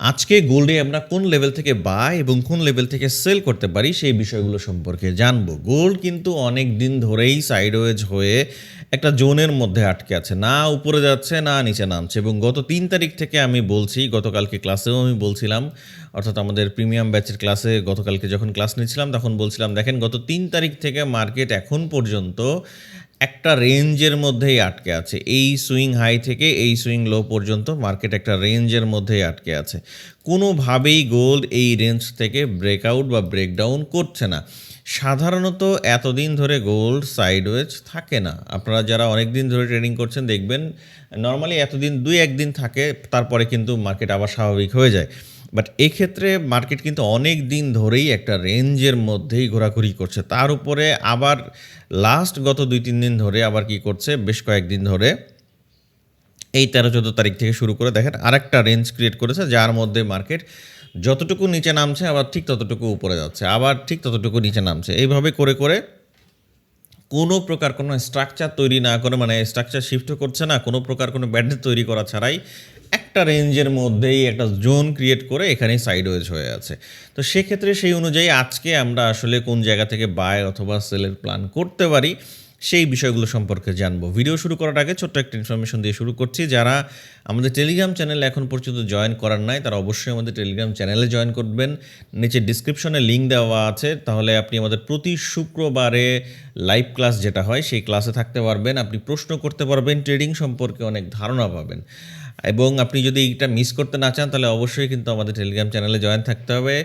আজকে গোল্ডে আমরা কোন লেভেল থেকে বাই এবং কোন লেভেল থেকে সেল করতে পারি সেই বিষয়গুলো সম্পর্কে জানবো। গোল্ড কিন্তু অনেক দিন ধরেই সাইডওয়েজ হয়ে একটা জোনের মধ্যে আটকে আছে, না উপরে যাচ্ছে না নিচে নামছে। এবং গত 3 তারিখ থেকে আমি বলছি, গতকালকে ক্লাসেও আমি বলছিলাম, অর্থাৎ আমাদের প্রিমিয়াম ব্যাচের ক্লাসে গতকালকে যখন ক্লাস নিচ্ছিলাম তখন বলছিলাম, দেখেন গত 3 তারিখ থেকে মার্কেট এখন পর্যন্ত একটা রেঞ্জের মধ্যেই আটকে আছে। এই সুইং হাই থেকে এই সুইং লো পর্যন্ত মার্কেট একটা রেঞ্জের মধ্যেই আটকে আছে। কোনোভাবেই গোল্ড এই রেঞ্জ থেকে ব্রেকআউট বা ব্রেকডাউন করছে না। সাধারণত এতদিন ধরে গোল্ড সাইডওয়েজ থাকে না। আপনারা যারা অনেক দিন ধরে ট্রেডিং করছেন দেখবেন নর্মালি এতদিন 2-1 দিন থাকে, তারপরে কিন্তু মার্কেট আবার স্বাভাবিক হয়ে যায়। বাট এক্ষেত্রে মার্কেট কিন্তু অনেক দিন ধরেই একটা রেঞ্জের মধ্যেই ঘোরাঘুরি করছে। তার উপরে আবার লাস্ট গত 2-3 দিন ধরে আবার কি করছে, বেশ কয়েকদিন ধরে এই 13-14 তারিখ থেকে শুরু করে দেখেন আরেকটা রেঞ্জ ক্রিয়েট করেছে, যার মধ্যে মার্কেট যতটুকু নিচে নামছে আবার ঠিক ততটুকু উপরে যাচ্ছে, আবার ঠিক ততটুকু নিচে নামছে। এইভাবে করে করে কোনো প্রকার কোনো স্ট্রাকচার তৈরি না করে, মানে স্ট্রাকচার শিফটও করছে না, কোনো প্রকার কোনো ব্যান্ডেজ তৈরি করা ছাড়াই একটা রেঞ্জের মধ্যেই একটা জোন ক্রিয়েট করে এখানেই সাইডওয়েজ হয়ে আছে। তো সেক্ষেত্রে সেই অনুযায়ী আজকে আমরা আসলে কোন জায়গা থেকে বাই অথবা সেলের প্ল্যান করতে পারি সেই বিষয়গুলো সম্পর্কে জানবো। ভিডিও শুরু করার আগে ছোট্ট একটা ইনফরমেশন দিয়ে শুরু করছি। যারা আমাদের টেলিগ্রাম চ্যানেলে এখন পর্যন্ত জয়েন করার নাই তারা অবশ্যই আমাদের টেলিগ্রাম চ্যানেলে জয়েন করবেন। নিচে ডিসক্রিপশনে লিঙ্ক দেওয়া আছে, তাহলে আপনি আমাদের প্রতি শুক্রবারে লাইভ ক্লাস যেটা হয় সেই ক্লাসে থাকতে পারবেন। আপনি প্রশ্ন করতে পারবেন, ট্রেডিং সম্পর্কে অনেক ধারণা পাবেন। এবং আপনি যদি এইটা মিস করতে না চান তাহলে অবশ্যই কিন্তু আমাদের টেলিগ্রাম চ্যানেলে জয়েন থাকতে হবে।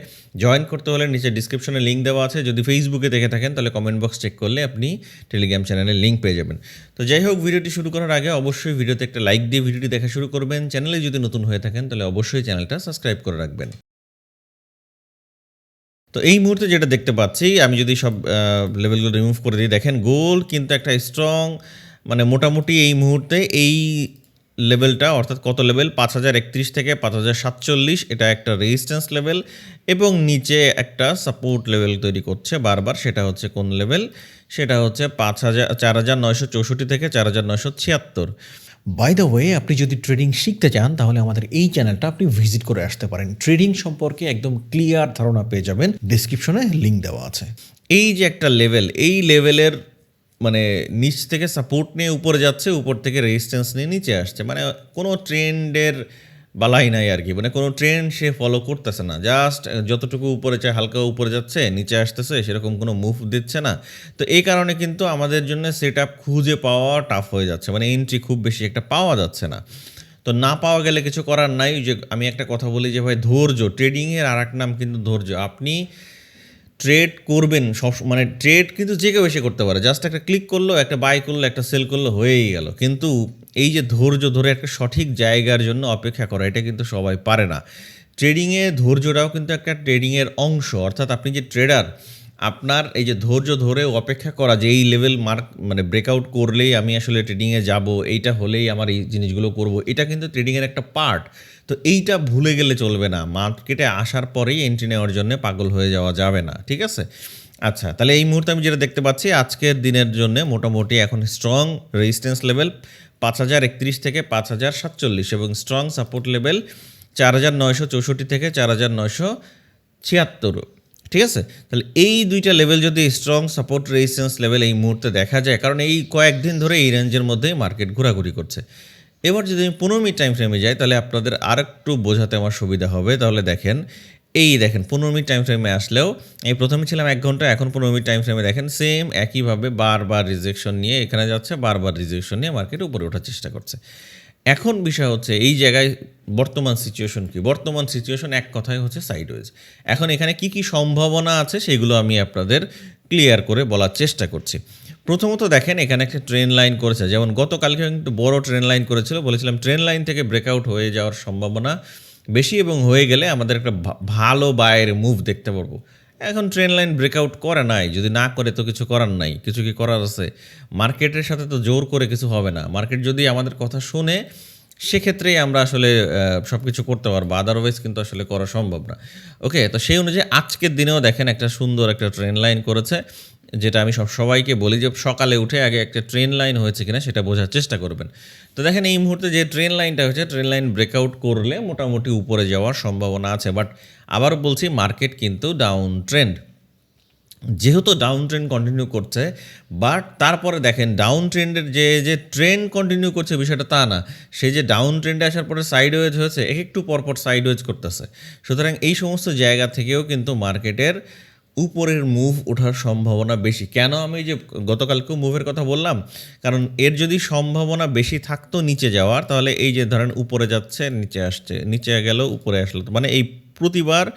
জয়েন করতে হলে নিচে ডিসক্রিপশনে লিঙ্ক দেওয়া আছে। যদি ফেসবুকে দেখে থাকেন তাহলে কমেন্ট বক্স চেক করলে আপনি টেলিগ্রাম চ্যানেলের লিঙ্ক পেয়ে যাবেন। তো যাই হোক, ভিডিওটি শুরু করার আগে অবশ্যই ভিডিওতে একটা লাইক দিয়ে ভিডিওটি দেখা শুরু করবেন। চ্যানেলে যদি নতুন হয়ে থাকেন তাহলে অবশ্যই চ্যানেলটা সাবস্ক্রাইব করে রাখবেন। তো এই মুহূর্তে যেটা দেখতে পাচ্ছি, আমি যদি সব লেভেলগুলো রিমুভ করে দিই, দেখেন গোল্ড কিন্তু একটা স্ট্রং, মানে মোটামুটি এই মুহূর্তে এই লেভেলটা, অর্থাৎ কত লেভেল 5031 থেকে 5047, এটা একটা রেজিস্ট্যান্স লেভেল এবং নিচে একটা সাপোর্ট লেভেল তৈরি করছে বারবার। সেটা হচ্ছে কোন লেভেল, সেটা হচ্ছে 4964 থেকে 4976। বাই দ্য ওয়ে, আপনি যদি ট্রেডিং শিখতে চান তাহলে আমাদের এই চ্যানেলটা আপনি ভিজিট করে আসতে পারেন। ট্রেডিং সম্পর্কে একদম ক্লিয়ার ধারণা পেয়ে যাবেন, ডেসক্রিপশনে লিঙ্ক দেওয়া আছে। এই যে একটা লেভেল, এই লেভেলের মানে নিচ থেকে সাপোর্ট নিয়ে উপরে যাচ্ছে, উপর থেকে রেজিস্ট্যান্স নিয়ে নিচে আসছে, মানে কোনো ট্রেন্ডের বালাই নাই আর কি, মানে কোনো ট্রেন্ড সে ফলো করতেছে না। জাস্ট যতটুকু উপরে চায় হালকা উপরে যাচ্ছে, নিচে আসতেছে, সেরকম কোনো মুভ দিচ্ছে না। তো এই কারণে কিন্তু আমাদের জন্য সেট আপ খুঁজে পাওয়া টাফ হয়ে যাচ্ছে, মানে এন্ট্রি খুব বেশি একটা পাওয়া যাচ্ছে না। তো না পাওয়া গেলে কিছু করার নাই। যে আমি একটা কথা বলি যে ভাই, ধৈর্য, ট্রেডিংয়ের আর এক নাম কিন্তু ধৈর্য। আপনি ট্রেড করবেন সব, মানে ট্রেড কিন্তু যে কেউ এসে করতে পারে, জাস্ট একটা ক্লিক করলো, একটা বাই করলো, একটা সেল করলো, হয়েই গেল। কিন্তু এই যে ধৈর্য ধরে একটা সঠিক জায়গার জন্য অপেক্ষা করা, এটা কিন্তু সবাই পারে না। ট্রেডিংয়ে ধৈর্যটাও কিন্তু একটা ট্রেডিংয়ের অংশ। অর্থাৎ আপনি যে ট্রেডার, আপনার এই যে ধৈর্য ধরে অপেক্ষা করা যে এই লেভেল মার্ক মানে ব্রেকআউট করলেই আমি আসলে ট্রেডিংয়ে যাব, এইটা হলেই আমার এই জিনিসগুলো করব, এটা কিন্তু ট্রেডিংয়ের একটা পার্ট। তো এইটা ভুলে গেলে চলবে না। মার্কেটে আসার পরেই এন্ট্রি নেওয়ার জন্য পাগল হয়ে যাওয়া যাবে না, ঠিক আছে? আচ্ছা, তাহলে এই মুহূর্তে আমি যেটা দেখতে পাচ্ছি, আজকের দিনের জন্য মোটামুটি এখন স্ট্রং রেজিস্ট্যান্স লেভেল 5031 থেকে 5047 এবং স্ট্রং সাপোর্ট লেভেল 4964 থেকে 4976। ঠিক আছে? তাহলে এই দুইটা লেভেল যদি স্ট্রং সাপোর্ট রেজিস্ট্যান্স লেভেল এই মুহূর্তে দেখা যায়, কারণ এই কয়েকদিন ধরে এই রেঞ্জের মধ্যেই মার্কেট ঘোরাঘুরি করছে। এবার যদি আমি 15 মিনিট টাইম ফ্রেমে যাই তাহলে আপনাদের আরেকটু বোঝাতে আমার সুবিধা হবে। তাহলে দেখেন, এই দেখেন 15 মিনিট টাইম ফ্রেমে আসলেও, এই প্রথমে ছিলাম 1 ঘন্টা, এখন 15 মিনিট টাইম ফ্রেমে দেখেন সেম একইভাবে বারবার রিজেকশন নিয়ে এখানে যাচ্ছে, বারবার রিজেকশন নিয়ে মার্কেট উপরে ওঠার চেষ্টা করছে। এখন বিষয় হচ্ছে এই জায়গায় বর্তমান সিচুয়েশন কি? বর্তমান সিচুয়েশন এক কথায় হচ্ছে সাইডওয়েজ। এখন এখানে কি কি সম্ভাবনা আছে সেগুলো আমি আপনাদের ক্লিয়ার করে বলার চেষ্টা করছি। প্রথমত দেখেন, এখানে একটা ট্রেন লাইন করেছে, যেমন গতকালকে একটু বড় ট্রেন লাইন করেছিল, বলেছিলাম ট্রেন লাইন থেকে ব্রেকআউট হয়ে যাওয়ার সম্ভাবনা বেশি এবং হয়ে গেলে আমাদের একটা ভালো বায়ের মুভ দেখতে পারবো। এখন ট্রেন লাইন ব্রেকআউট করে নাই, যদি না করে তো কিছু করার নাই। কিছু কি করার আছে? মার্কেটের সাথে তো জোর করে কিছু হবে না। মার্কেট যদি আমাদের কথা শুনে সেক্ষেত্রেই আমরা আসলে সব কিছু করতে পারবো, আদারওয়াইজ কিন্তু আসলে করা সম্ভব না। ওকে, তো সেই অনুযায়ী আজকের দিনেও দেখেন একটা সুন্দর একটা ট্রেন লাইন করেছে যেটা আমি সবাইকে বলি যে সকালে উঠে আগে একটা ট্রেন লাইন হয়েছে কিনা সেটা বোঝার চেষ্টা করবেন। তো দেখেন এই মুহূর্তে যে ট্রেন লাইনটা হয়েছে, ট্রেন লাইন ব্রেকআউট করলে মোটামুটি উপরে যাওয়ার সম্ভাবনা আছে, বাট আবারও বলছি মার্কেট কিন্তু ডাউন ট্রেন্ড, যেহেতু ডাউন ট্রেন্ড কন্টিনিউ করছে, বাট তারপরে দেখেন ডাউন ট্রেন্ডের যে ট্রেন্ড কন্টিনিউ করছে বিষয়টা তা না, সেই যে ডাউন ট্রেন্ডে আসার পরে সাইডওয়েজ হয়েছে, একটু পরপর সাইডওয়েজ করতেছে। সুতরাং এই সমস্ত জায়গা থেকেও কিন্তু মার্কেটের উপরের মুভ ওঠার সম্ভাবনা বেশি। কেন আমি যে গতকালকেও মুভের কথা বললাম, কারণ এর যদি সম্ভাবনা বেশি থাকতো নিচে যাওয়ার, তাহলে এই যে ধরেন উপরে যাচ্ছে নিচে আসছে, নিচে গেল উপরে আসলো, মানে এই প্রতিবার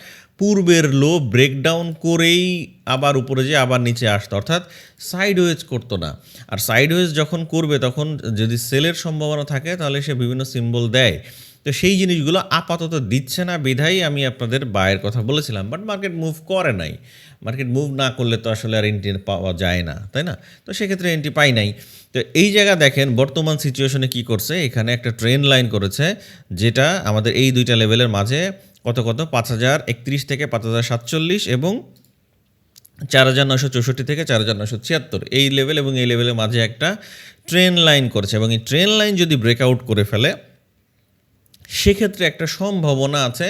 পূর্বের লো ব্রেকডাউন করেই আবার উপরে যেয়ে আবার নিচে আসতো, অর্থাৎ সাইডওয়েজ করতো না। আর সাইডওয়েজ যখন করবে তখন যদি সেলের সম্ভাবনা থাকে তাহলে সে বিভিন্ন সিম্বল দেয়। তো সেই জিনিসগুলো আপাতত দিচ্ছে না, বিধায় আমি আপনাদের বায়ের কথা বলেছিলাম, বাট মার্কেট মুভ করে নাই। মার্কেট মুভ না করলে তো আসলে আর এন্ট্রি পাওয়া যায় না, তাই না? তো সেক্ষেত্রে এন্ট্রি পাই নাই। তো এই জায়গা দেখেন বর্তমান সিচুয়েশনে কি করছে, এখানে একটা ট্রেন লাইন করেছে, যেটা আমাদের এই দুইটা লেভেলের মাঝে কত 5031 থেকে 5047 এবং 4964 থেকে 4976 এই লেভেল এবং এই লেভেলের মাঝে একটা ট্রেন লাইন করেছে, এবং এই ট্রেন লাইন যদি ব্রেকআউট করে ফেলে সেক্ষেত্রে একটা সম্ভাবনা আছে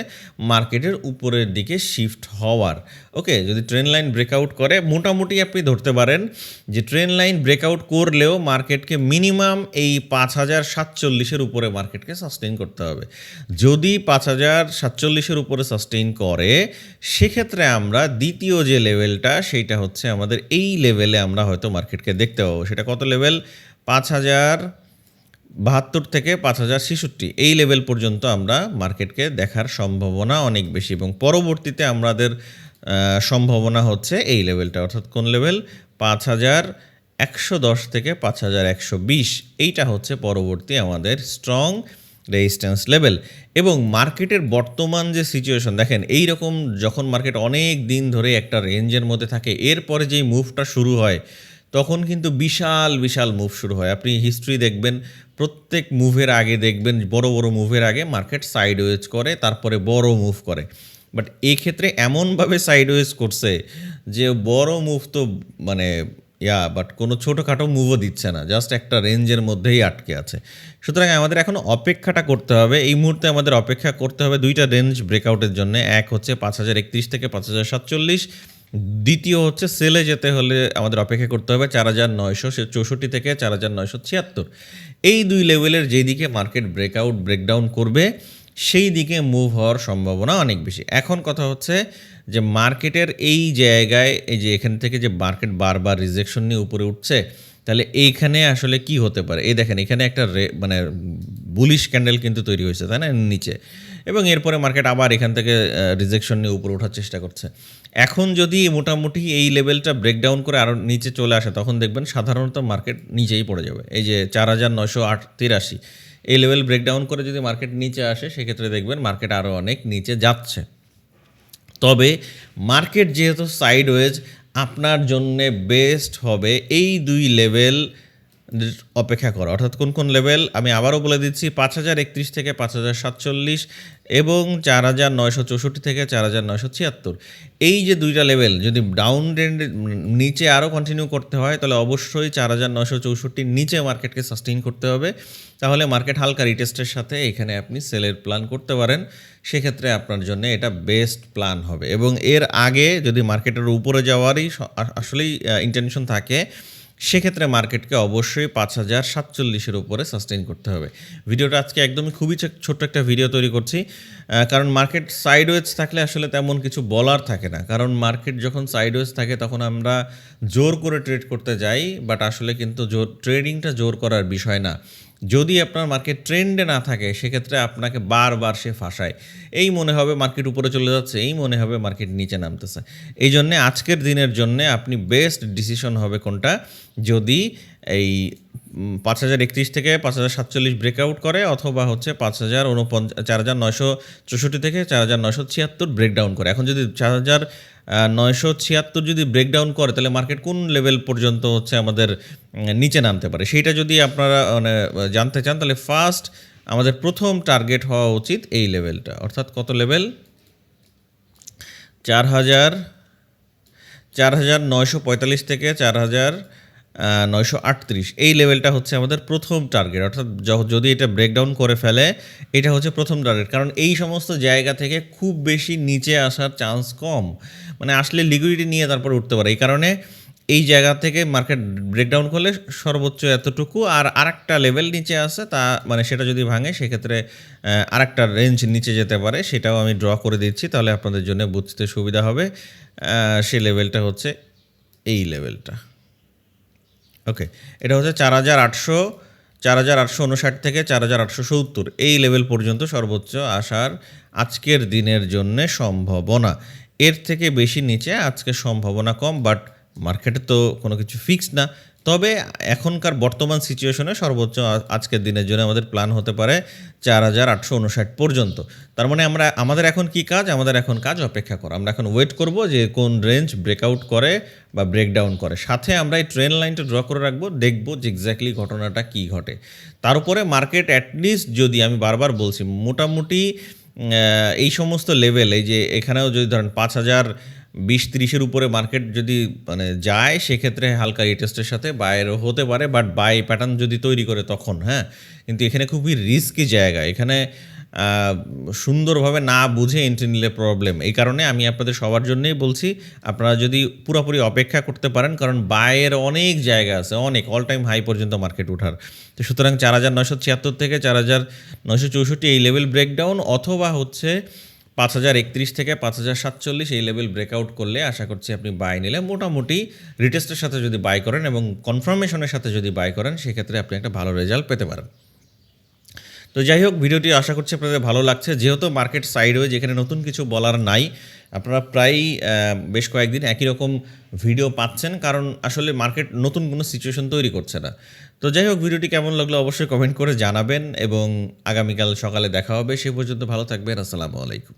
মার্কেটের উপরের দিকে শিফট হওয়ার। ওকে, যদি ট্রেন লাইন ব্রেকআউট করে মোটামুটি আপনি ধরতে পারেন যে ট্রেন লাইন ব্রেকআউট করলেও মার্কেটকে মিনিমাম এই 5047-এর উপরে মার্কেটকে সাস্টেইন করতে হবে। যদি 5047-এর উপরে সাস্টেইন করে সেক্ষেত্রে আমরা দ্বিতীয় যে লেভেলটা সেইটা হচ্ছে আমাদের এই লেভেলে আমরা হয়তো মার্কেটকে দেখতে পাবো। সেটা কত লেভেল? 5072 থেকে 5066 এই লেভেল পর্যন্ত আমরা মার্কেটকে দেখার সম্ভাবনা অনেক বেশি, এবং পরবর্তীতে আমাদের সম্ভাবনা হচ্ছে এই লেভেলটা, অর্থাৎ কোন লেভেল? 5110 থেকে 5120 এইটা হচ্ছে পরবর্তী আমাদের স্ট্রং রেজিস্ট্যান্স লেভেল। এবং মার্কেটের বর্তমান যে সিচুয়েশন দেখেন, এই রকম যখন মার্কেট অনেক দিন ধরে একটা রেঞ্জের মধ্যে থাকে, এরপরে যেই মুভটা শুরু হয় তখন কিন্তু বিশাল বিশাল মুভ শুরু হয়। আপনি হিস্ট্রি দেখবেন, প্রত্যেক মুভের আগে দেখবেন, বড় বড় মুভের আগে মার্কেট সাইডওয়েজ করে, তারপরে বড় মুভ করে। বাট এই ক্ষেত্রে এমনভাবে সাইডওয়েজ করছে যে বড় মুভ তো মানে বাট কোনো ছোটোখাটো মুভও দিচ্ছে না, জাস্ট একটা রেঞ্জের মধ্যেই আটকে আছে। সুতরাং আমাদের এখন অপেক্ষাটা করতে হবে। এই মুহূর্তে আমাদের অপেক্ষা করতে হবে দুইটা রেঞ্জ ব্রেকআউটের জন্য। এক হচ্ছে 5031 থেকে 5047, দ্বিতীয় হচ্ছে সেলে যেতে হলে আমাদের অপেক্ষা করতে হবে 4964 থেকে 4976। এই দুই লেভেলের যেই দিকে মার্কেট ব্রেকডাউন করবে সেই দিকে মুভ হওয়ার সম্ভাবনা অনেক বেশি। এখন কথা হচ্ছে যে মার্কেটের এই জায়গায়, এই যে এখান থেকে যে মার্কেট বারবার রিজেকশন নিয়ে উপরে উঠছে, তাহলে এইখানে আসলে কি হতে পারে? এই দেখেন এখানে একটা মানে বুলিশ ক্যান্ডেল কিন্তু তৈরি হয়েছে, তাই না, নিচে, এবং এরপরে মার্কেট আবার এখান থেকে রিজেকশন নিয়ে উপরে ওঠার চেষ্টা করছে। এখন যদি মোটামুটি এই লেভেলটা ব্রেকডাউন করে আরও নিচে চলে আসে তখন দেখবেন সাধারণত মার্কেট নিচেই পড়ে যাবে। এই যে 4983 এই লেভেল ব্রেকডাউন করে যদি মার্কেট নিচে আসে সেক্ষেত্রে দেখবেন মার্কেট আরও অনেক নিচে যাচ্ছে। তবে মার্কেট যেহেতু সাইডওয়েজ, আপনার জন্যে বেস্ট হবে এই দুই লেভেল অপেক্ষা করা। অর্থাৎ কোন কোন লেভেল আমি আবারও বলে দিচ্ছি, 5031 থেকে 5047 এবং 4964 থেকে 4976। এই যে দুইটা লেভেল যদি ডাউন ট্রেন্ড নিচে আরও কন্টিনিউ করতে হয় তাহলে অবশ্যই 4964 নিচে মার্কেটকে সাস্টেইন করতে হবে। তাহলে মার্কেট হালকা রিটেস্টের সাথে এখানে আপনি সেলের প্ল্যান করতে পারেন, সেক্ষেত্রে আপনার জন্য এটা বেস্ট প্ল্যান হবে। এবং এর আগে যদি মার্কেটের উপরে যাওয়ারই আসলেই ইন্টেনশন থাকে সেক্ষেত্রে মার্কেটকে অবশ্যই 5047-এর উপরে সাস্টেইন করতে হবে। ভিডিওটা আজকে একদমই খুবই ছোট্ট একটা ভিডিও তৈরি করছি, কারণ মার্কেট সাইডওয়েজ থাকলে আসলে তেমন কিছু বলার থাকে না। কারণ মার্কেট যখন সাইডওয়েজ থাকে তখন আমরা জোর করে ট্রেড করতে যাই, বাট আসলে কিন্তু ট্রেডিংটা জোর করার বিষয় না। যদি আপনার মার্কেট ট্রেন্ডে না থাকে সেক্ষেত্রে আপনাকে বারবার সে ফাঁসায়। এই মনে হবে মার্কেট উপরে চলে যাচ্ছে, এই মনে হবে মার্কেট নিচে নামতেছে। এই জন্যে আজকের দিনের জন্যে আপনি বেস্ট ডিসিশন হবে কোনটা, যদি এই 5031 থেকে 5047 ব্রেকআউট করে, অথবা হচ্ছে 4964 থেকে 4976 ব্রেকডাউন করে। এখন যদি 4976 যদি ব্রেকডাউন করে তাহলে মার্কেট কোন লেভেল পর্যন্ত হচ্ছে আমাদের নিচে নামতে পারে সেইটা যদি আপনারা মানে জানতে চান, তাহলে ফার্স্ট আমাদের প্রথম টার্গেট হওয়া উচিত এই লেভেলটা। অর্থাৎ কত লেভেল? 4945 থেকে 4938 এই লেভেলটা হচ্ছে আমাদের প্রথম টার্গেট, অর্থাৎ যদি এটা ব্রেকডাউন করে ফেলে এটা হচ্ছে প্রথম টার্গেট, কারণ এই সমস্ত জায়গা থেকে খুব বেশি নিচে আসার চান্স কম, মানে আসলে লিকুইডিটি নিয়ে তারপর উঠতে পারে। এই কারণে এই জায়গা থেকে মার্কেট ব্রেকডাউন করলে সর্বোচ্চ এতটুকু, আর আরেকটা লেভেল নিচে আসে, তা মানে সেটা যদি ভাঙে সেক্ষেত্রে আরেকটা রেঞ্জ নিচে যেতে পারে, সেটাও আমি ড্র করে দিচ্ছি, তাহলে আপনাদের জন্য বুঝতে সুবিধা হবে। সেই লেভেলটা হচ্ছে এই লেভেলটা। ওকে, এটা হচ্ছে 4859 থেকে 4870 এই লেভেল পর্যন্ত সর্বোচ্চ আসার আজকের দিনের জন্য সম্ভাবনা। এর থেকে বেশি নিচে আজকে সম্ভাবনা কম, বাট মার্কেটে তো কোনো কিছু ফিক্সড না। তবে এখনকার বর্তমান সিচুয়েশনে সর্বোচ্চ আজকের দিনের জন্য আমাদের প্ল্যান হতে পারে 4859 পর্যন্ত। তার মানে আমাদের এখন কি কাজ? আমাদের এখন কাজ অপেক্ষা করা। আমরা এখন ওয়েট করব যে কোন রেঞ্জ ব্রেকআউট করে বা ব্রেকডাউন করে, সাথে আমরা এই ট্রেন্ড লাইনটা ড্র করে রাখবো, দেখবো যে এক্স্যাক্টলি ঘটনাটা কী ঘটে। তার উপরে মার্কেট অ্যাটলিস্ট, যদি আমি বারবার বলছি, মোটামুটি এই সমস্ত লেভেল, এই যে এখানেও যদি ধরেন 5020-30 উপরে মার্কেট যদি মানে যায়, সেক্ষেত্রে হালকা রিটেস্টের সাথে বাইরও হতে পারে, বাট বাই প্যাটার্ন যদি তৈরি করে তখন, হ্যাঁ। কিন্তু এখানে খুবই রিস্কি জায়গা, এখানে সুন্দরভাবে না বুঝে এন্ট্রি নিলে প্রবলেম। এই কারণে আমি আপনাদের সবার জন্যই বলছি, আপনারা যদি পুরোপুরি অপেক্ষা করতে পারেন, কারণ বাইয়ের অনেক জায়গা আছে, অনেক অল টাইম হাই পর্যন্ত মার্কেট ওঠার। তো সুতরাং 4976 থেকে 4964 এই লেভেল ব্রেকডাউন, অথবা হচ্ছে 5031 থেকে 5047 এই লেভেল ব্রেকআউট করলে আশা করছি আপনি বাই নিলে, মোটামুটি রিটেস্টের সাথে যদি বাই করেন এবং কনফার্মেশনের সাথে যদি বাই করেন, সেক্ষেত্রে আপনি একটা ভালো রেজাল্ট পেতে পারেন। তো যাই হোক, ভিডিওটি আশা করছি আপনাদের ভালো লাগছে। যেহেতু মার্কেট সাইডওয়েজ, এখানে নতুন কিছু বলার নাই, আপনারা প্রায় বেশ কয়েকদিন একই রকম ভিডিও পাচ্ছেন, কারণ আসলে মার্কেট নতুন কোনো সিচুয়েশন তৈরি করছে না। তো যাই হোক, ভিডিওটি কেমন লাগলো অবশ্যই কমেন্ট করে জানাবেন, এবং আগামীকাল সকালে দেখা হবে। সে পর্যন্ত ভালো থাকবেন। আসসালামু আলাইকুম।